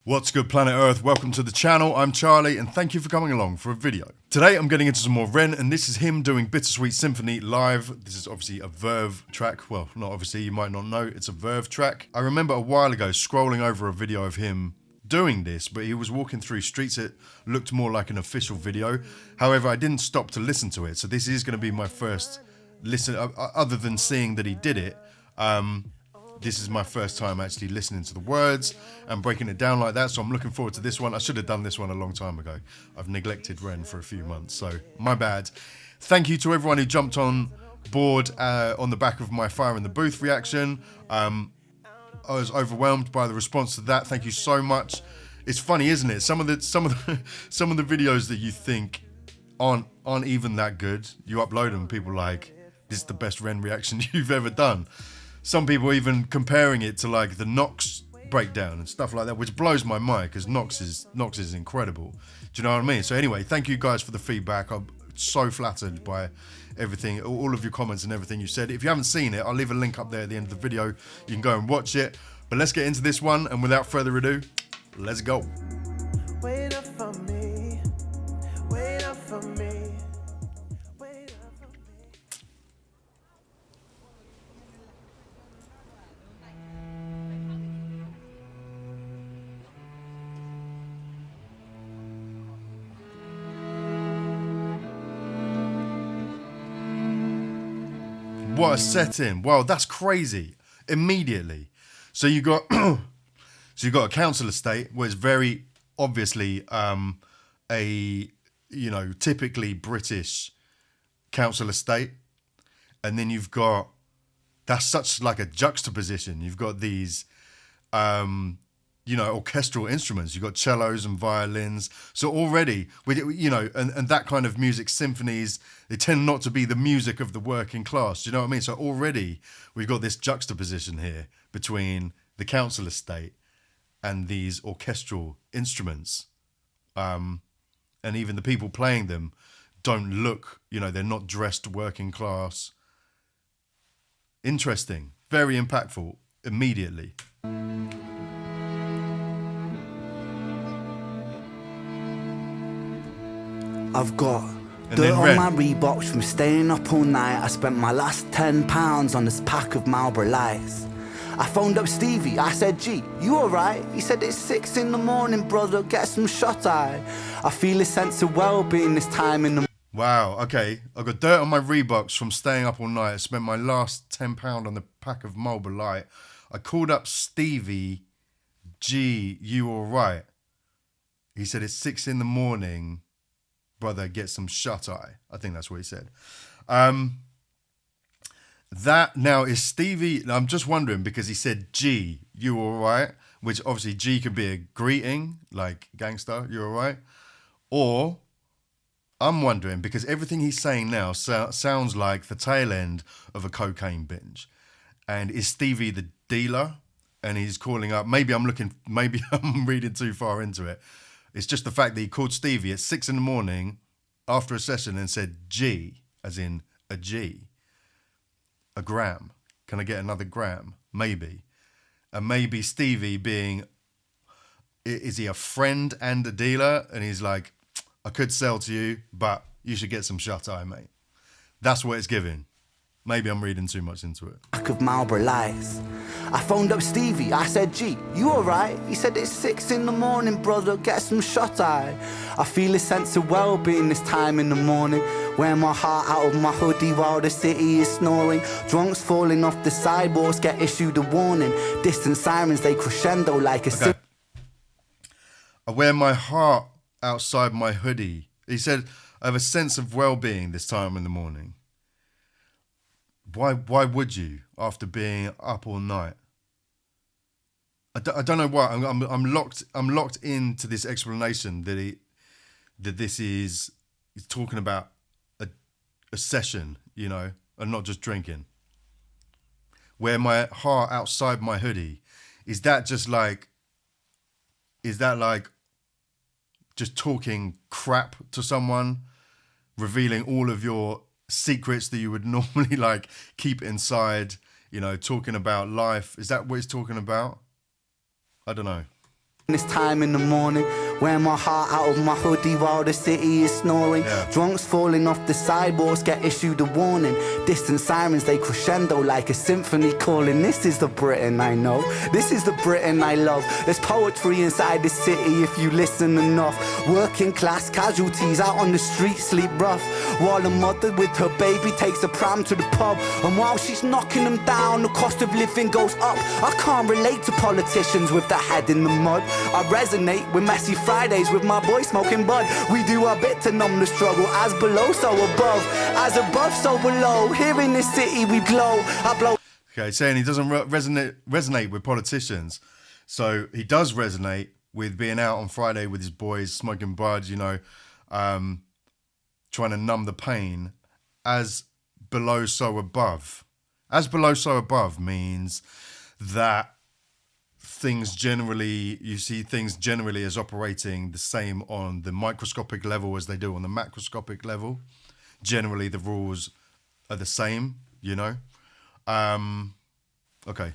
What's good, planet Earth? Welcome to the channel. I'm Charlie and thank you for coming along for a video. Today I'm getting into some more Ren and this is him doing Bittersweet Symphony live. This is obviously a Verve track. Well, not obviously, you might not know, it's a Verve track. I remember a while ago scrolling over a video of him doing this, but he was walking through streets. It looked more like an official video. However, I didn't stop to listen to it. So this is going to be my first listen, other than seeing that he did it. This is my first time actually listening to the words and breaking it down like that, so I'm looking forward to this one. I should have done this one a long time ago. I've neglected Ren for a few months, so my bad. Thank you to everyone who jumped on board on the back of my Fire in the Booth reaction. I was overwhelmed by the response to that. Thank you so much. It's funny, isn't it? Some of the videos that you think aren't even that good, you upload them, people are like, this is the best Ren reaction you've ever done. Some people even comparing it to like the Nox breakdown and stuff like that, which blows my mind because Nox is incredible. Do you know what I mean? So anyway, thank you guys for the feedback. I'm so flattered by everything, all of your comments and everything you said. If you haven't seen it, I'll leave a link up there at the end of the video. You can go and watch it. But let's get into this one, and without further ado, let's go. Wait up for me. Wait up for me. What a setting. Wow, that's crazy. Immediately. So you got a council estate where it's very obviously a typically British council estate. And then you've got, that's such like a juxtaposition. You've got these orchestral instruments. You've got cellos and violins. So already, and that kind of music, symphonies, they tend not to be the music of the working class. Do you know what I mean? So already we've got this juxtaposition here between the council estate and these orchestral instruments. And even the people playing them don't look, they're not dressed working class. Interesting. Very impactful immediately. I've got dirt on my Reeboks from staying up all night. I spent my last £10 on this pack of Marlboro Lights. I phoned up Stevie, I said, G, you alright? He said, it's 6 in the morning, brother, get some shut-eye. I feel a sense of well-being this time in the... Wow, okay. I got dirt on my Reeboks from staying up all night. I spent my last £10 on the pack of Marlboro Light. I called up Stevie, G, you alright? He said, it's 6 in the morning, brother, get some shut-eye. I think that's what he said. That now is Stevie. I'm just wondering because he said, G, you all right? Which obviously G could be a greeting, like gangster, you all right? Or I'm wondering because everything he's saying now sounds like the tail end of a cocaine binge. And is Stevie the dealer? And he's calling up, maybe I'm reading too far into it. It's just the fact that he called Stevie at 6 in the morning after a session and said G, as in a G, a gram. Can I get another gram? Maybe. And maybe Stevie being, is he a friend and a dealer? And he's like, I could sell to you, but you should get some shut-eye, mate. That's what it's giving. Maybe I'm reading too much into it. Pack of Marlboro Lights. I phoned up Stevie, I said, G, you alright? He said, it's 6 in the morning, brother, get some shut-eye. I feel a sense of well-being this time in the morning. Wear my heart out of my hoodie while the city is snoring. Drunks falling off the sidewalks get issued a warning. Distant sirens, they crescendo like a... Okay. I wear my heart outside my hoodie. He said, I have a sense of well-being this time in the morning. Why would you after being up all night? I don't know why. I'm locked into this explanation that this is he's talking about a session, and not just drinking. Wear my heart outside my hoodie. Is that like just talking crap to someone, revealing all of your secrets that you would normally like keep inside, talking about life? Is that what he's talking about? I don't know. This time in the morning, wear my heart out of my hoodie while the city is snoring. Drunks falling off the sidewalks get issued a warning. Distant sirens, they crescendo like a symphony calling. This is the Britain I know, this is the Britain I love. There's poetry inside the city if you listen enough. Working class casualties out on the street sleep rough, while a mother with her baby takes a pram to the pub. And while she's knocking them down, the cost of living goes up. I can't relate to politicians with their head in the mud. I resonate with messy Fridays with my boy smoking bud. We do our bit to numb the struggle. As below, so above. As above, so below. Here in this city we glow. I blow. Okay, saying he doesn't resonate with politicians. So he does resonate with being out on Friday with his boys, smoking bud, you know, trying to numb the pain. As below, so above. As below, so above means that things generally, you see things generally as operating the same on the microscopic level as they do on the macroscopic level. Generally, the rules are the same, you know. Okay.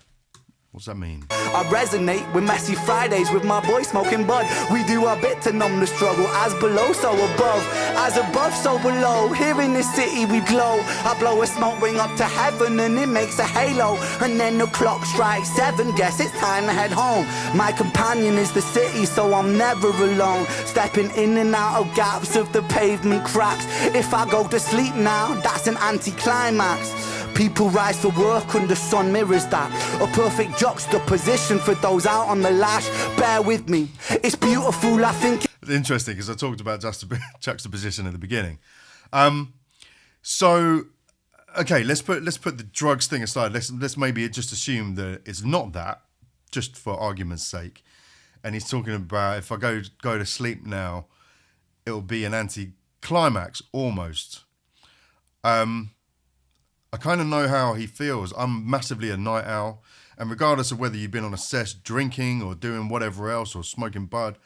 What's that mean? I resonate with messy Fridays with my boy smoking bud. We do our bit to numb the struggle. As below, so above. As above, so below. Here in this city we glow. I blow a smoke ring up to heaven and it makes a halo. And then the clock strikes 7. Guess it's time to head home. My companion is the city, so I'm never alone. Stepping in and out of gaps of the pavement cracks. If I go to sleep now, that's an anti-climax. People rise for work and the sun mirrors that. A perfect juxtaposition for those out on the lash. Bear with me, it's beautiful, I think. Interesting, because I talked about juxtaposition at the beginning. So, okay, let's put the drugs thing aside. Let's maybe just assume that it's not that, just for argument's sake. And he's talking about if I go to sleep now, it'll be an anti-climax almost. I kind of know how he feels. I'm massively a night owl. And regardless of whether you've been on a sesh drinking or doing whatever else or smoking bud,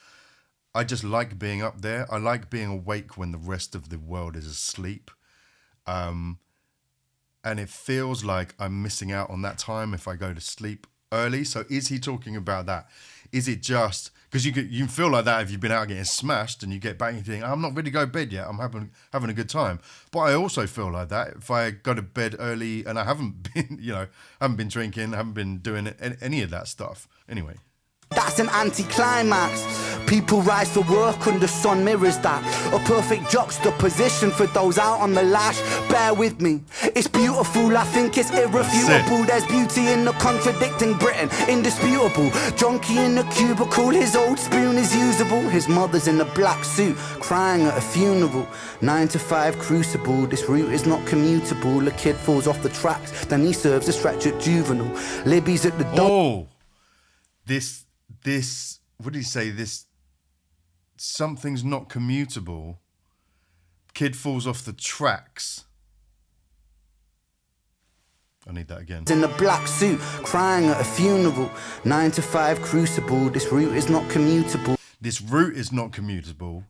I just like being up there. I like being awake when the rest of the world is asleep. And it feels like I'm missing out on that time if I go to sleep early. So is he talking about that? Is it just... Because you feel like that if you've been out getting smashed and you get back and you think, I'm not ready to go to bed yet, I'm having a good time. But I also feel like that if I go to bed early and I haven't been, haven't been drinking, haven't been doing any of that stuff. Anyway. That's an anti-climax. People rise for work and the sun mirrors that. A perfect juxtaposition for those out on the lash. Bear with me, it's beautiful, I think it's irrefutable. There's beauty in the contradicting Britain, indisputable. Junkie in the cubicle, his old spoon is usable. His mother's in a black suit, crying at a funeral. 9 to 5 Crucible, this route is not commutable. A kid falls off the tracks, then he serves a stretch at juvenile. Libby's at the door. This, what did he say? This, something's not commutable. Kid falls off the tracks. I need that again. In a black suit, crying at a funeral. 9 to 5 Crucible, this route is not commutable. This route is not commutable.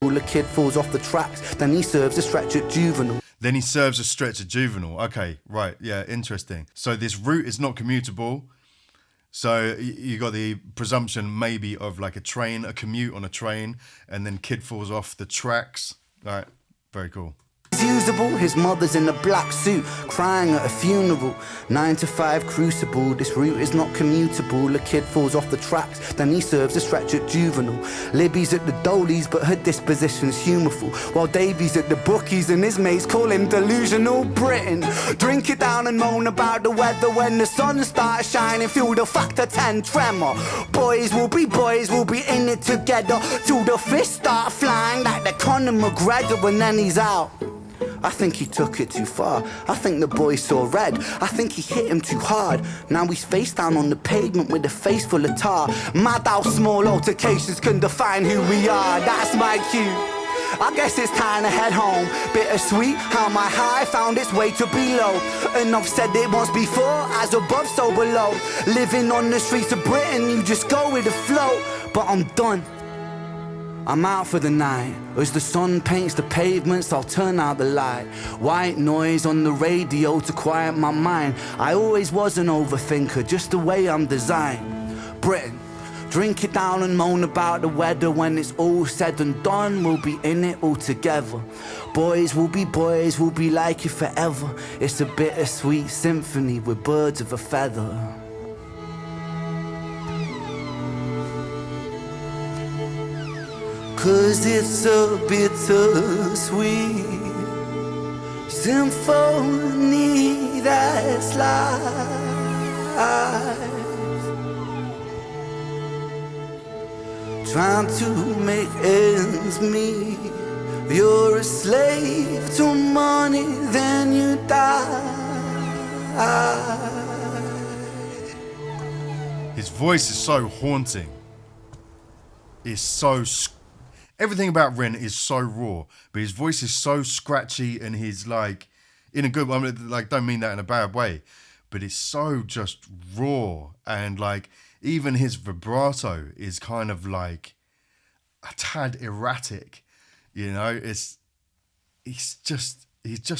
A kid falls off the tracks, then he serves a stretch at juvenile. Then he serves a stretch at juvenile. Okay, right, yeah, interesting. So this route is not commutable. So you got the presumption maybe of like a commute on a train, and then kid falls off the tracks. All right, very cool. Usable, his mother's in a black suit, crying at a funeral. 9 to 5 Crucible, this route is not commutable. A kid falls off the tracks, then he serves a stretch at juvenile. Libby's at the Dolies, but her disposition's humorful, while Davy's at the bookies and his mates call him delusional Britain. Drink it down and moan about the weather when the sun starts shining. Feel the factor 10 tremor. Boys will be in it together till the fists start flying like the Conor McGregor, and then he's out. I think he took it too far. I think the boy saw red. I think he hit him too hard. Now he's face down on the pavement with a face full of tar. Mad how small altercations can define who we are. That's my cue. I guess it's time to head home. Bittersweet how my high found its way to below. And I've said it once before, as above so below. Living on the streets of Britain, you just go with the flow. But I'm done, I'm out for the night. As the sun paints the pavements, I'll turn out the light. White noise on the radio to quiet my mind. I always was an overthinker, just the way I'm designed. Britain, Drink it down and moan about the weather. When it's all said and done, we'll be in it all together. Boys will be like you forever. It's a bittersweet symphony with birds of a feather. Cause it's a bittersweet symphony that's life. Trying to make ends meet. You're a slave to money, then you die. His voice is so haunting. It's so... Everything about Ren is so raw, but his voice is so scratchy, and he's like, in a good... I mean, like, don't mean that in a bad way, but it's so just raw, and like, even his vibrato is kind of like a tad erratic. You know, he's just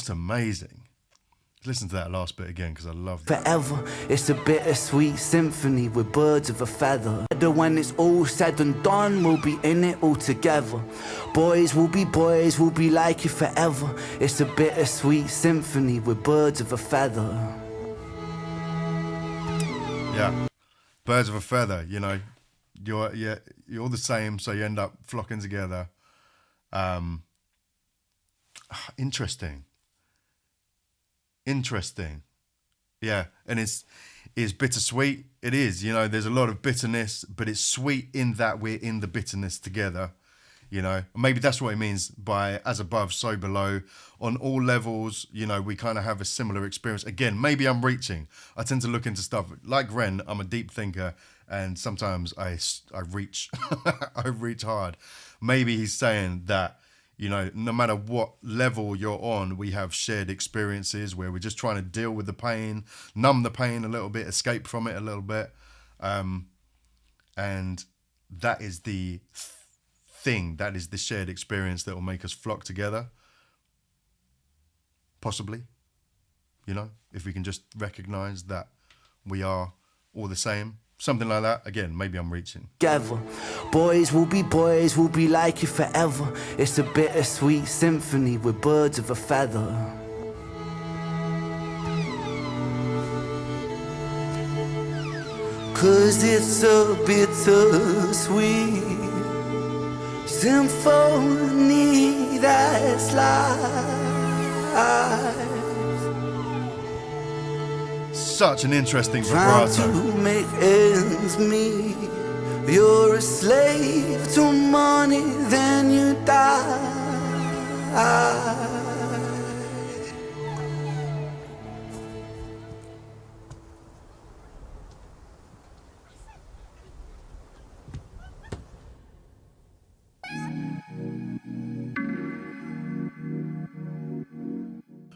amazing. Listen to that last bit again, because I love that. Forever, it's a bittersweet symphony with birds of a feather. When it's all said and done, we'll be in it all together. Boys will be like you forever. It's a bittersweet symphony with birds of a feather. Yeah, birds of a feather. You know, you're all the same, so you end up flocking together. Interesting. Yeah, and it's bittersweet. It is, you know, there's a lot of bitterness, but it's sweet in that we're in the bitterness together, you know. Maybe that's what it means by as above, so below. On all levels, you know, we kind of have a similar experience. Again, maybe I'm reaching. I tend to look into stuff. Like Ren, I'm a deep thinker, and sometimes I reach, I reach hard. Maybe he's saying that, you know, no matter what level you're on, we have shared experiences where we're just trying to deal with the pain, numb the pain a little bit, escape from it a little bit. And that is the thing, that is the shared experience that will make us flock together. Possibly, you know, if we can just recognize that we are all the same. Something like that. Again, maybe I'm reaching. Together. Boys will be like you forever. It's a bittersweet symphony with birds of a feather. Cause it's a bittersweet symphony that's life. Such an interesting vibrato. Trying to make ends meet. You're a slave to money, then you die.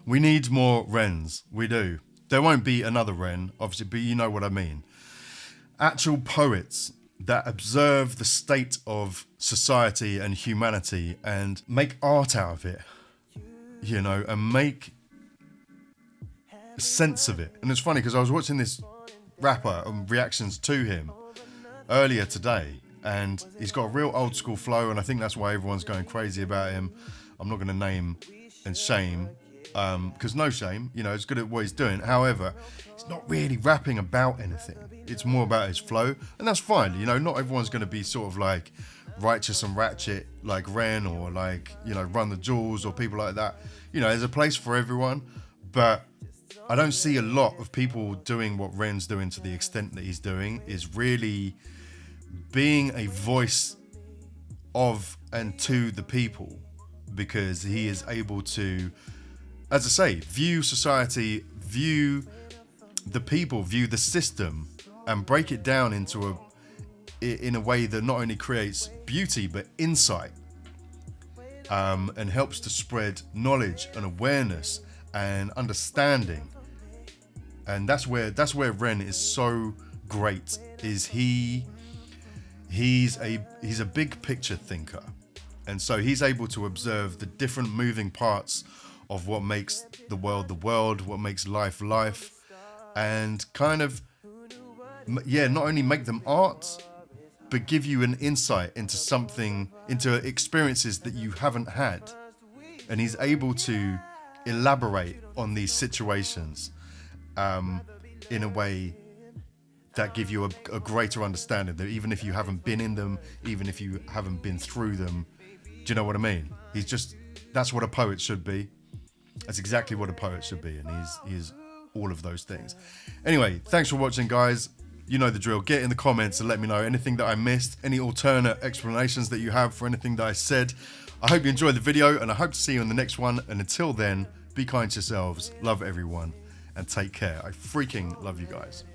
We need more Rens. We do. There won't be another Ren, obviously, but you know what I mean. Actual poets that observe the state of society and humanity and make art out of it, you know, and make sense of it. And it's funny because I was watching this rapper and reactions to him earlier today, and he's got a real old school flow, and I think that's why everyone's going crazy about him. I'm not going to name and shame, because no shame, you know, he's good at what he's doing. However, he's not really rapping about anything. It's more about his flow, and that's fine. You know, not everyone's going to be sort of like righteous and ratchet like Ren, or like, you know, Run the Jewels or people like that. You know, there's a place for everyone, but I don't see a lot of people doing what Ren's doing to the extent that he's doing, is really being a voice of and to the people, because he is able to, as I say, view society, view the people, view the system, and break it down into in a way that not only creates beauty but insight, and helps to spread knowledge and awareness and understanding. And that's where Ren is so great. Is he's a big picture thinker, and so he's able to observe the different moving parts of what makes the world, what makes life, and kind of, yeah, not only make them art, but give you an insight into something, into experiences that you haven't had. And he's able to elaborate on these situations in a way that give you a greater understanding, that even if you haven't been in them, even if you haven't been through them, do you know what I mean? That's what a poet should be. That's exactly what a poet should be, and he is all of those things. Anyway, thanks for watching, guys. You know the drill. Get in the comments and let me know anything that I missed, any alternate explanations that you have for anything that I said. I hope you enjoyed the video, and I hope to see you in the next one. And until then, be kind to yourselves, love everyone, and take care. I freaking love you guys.